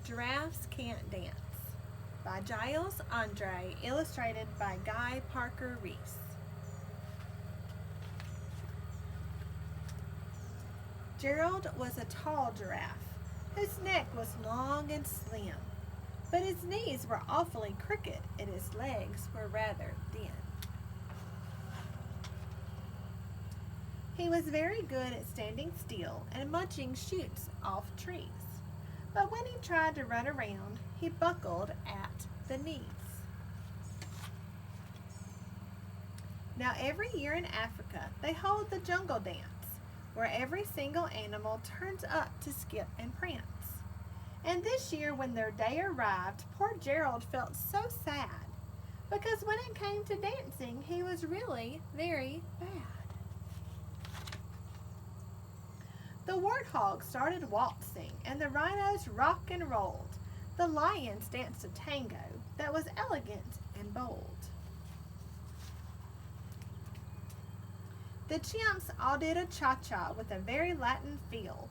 Giraffes Can't Dance by Giles Andre, illustrated by Guy Parker Reese. Gerald was a tall giraffe whose neck was long and slim, but his knees were awfully crooked and his legs were rather thin. He was very good at standing still and munching shoots off trees, but when he tried to run around, he buckled at the knees. Now every year in Africa, they hold the jungle dance, where every single animal turns up to skip and prance. And this year when their day arrived, poor Gerald felt so sad, because when it came to dancing, he was really very bad. The warthogs started waltzing, and the rhinos rock and rolled. The lions danced a tango that was elegant and bold. The chimps all did a cha-cha with a very Latin feel,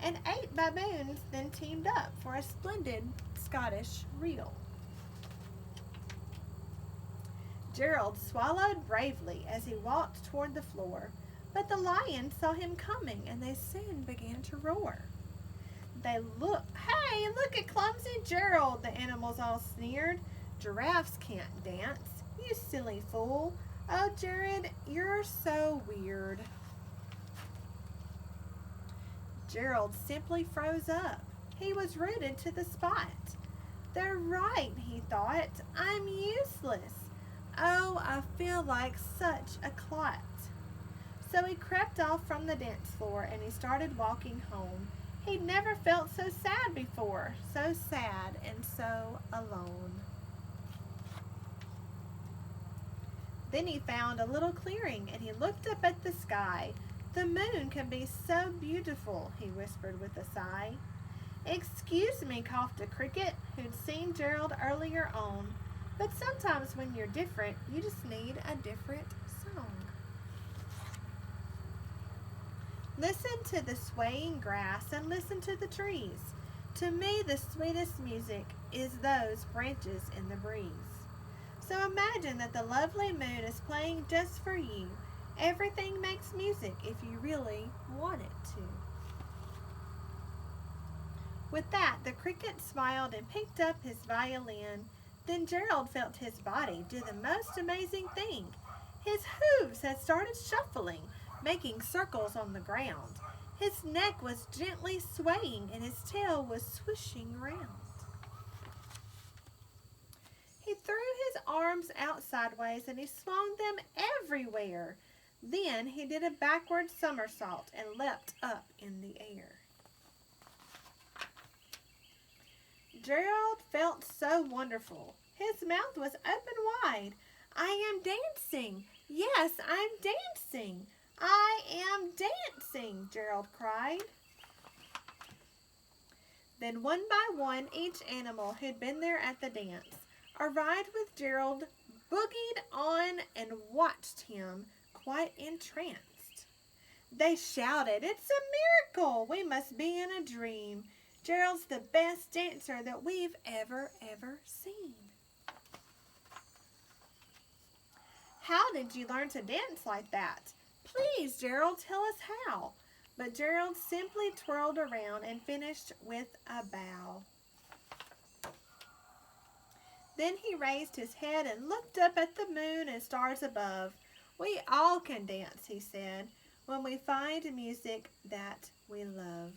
and 8 baboons then teamed up for a splendid Scottish reel. Gerald swallowed bravely as he walked toward the floor, but the lions saw him coming and they soon began to roar. Hey, look at clumsy Gerald, the animals all sneered. Giraffes can't dance, you silly fool. Oh, Jared, you're so weird. Gerald simply froze up. He was rooted to the spot. They're right, he thought. I'm useless. Oh, I feel like such a clot. So he crept off from the dance floor and he started walking home. He'd never felt so sad before, so sad and so alone. Then he found a little clearing and he looked up at the sky. The moon can be so beautiful, he whispered with a sigh. Excuse me, coughed a cricket who'd seen Gerald earlier on, but sometimes when you're different, you just need a different song. Listen to the swaying grass and listen to the trees. To me, the sweetest music is those branches in the breeze. So imagine that the lovely moon is playing just for you. Everything makes music if you really want it to. With that, the cricket smiled and picked up his violin. Then Gerald felt his body do the most amazing thing. His hooves had started shuffling, making circles on the ground. His neck was gently swaying and his tail was swishing around. He threw his arms out sideways and he swung them everywhere. Then he did a backward somersault and leapt up in the air. Gerald felt so wonderful. His mouth was open wide. I am dancing. Yes, I'm dancing. I am dancing, Gerald cried. Then one by one, each animal who'd been there at the dance arrived with Gerald, boogied on, and watched him quite entranced. They shouted, "It's a miracle! We must be in a dream. Gerald's the best dancer that we've ever seen." How did you learn to dance like that? Please, Gerald, tell us how. But Gerald simply twirled around and finished with a bow. Then he raised his head and looked up at the moon and stars above. We all can dance, he said, when we find music that we love.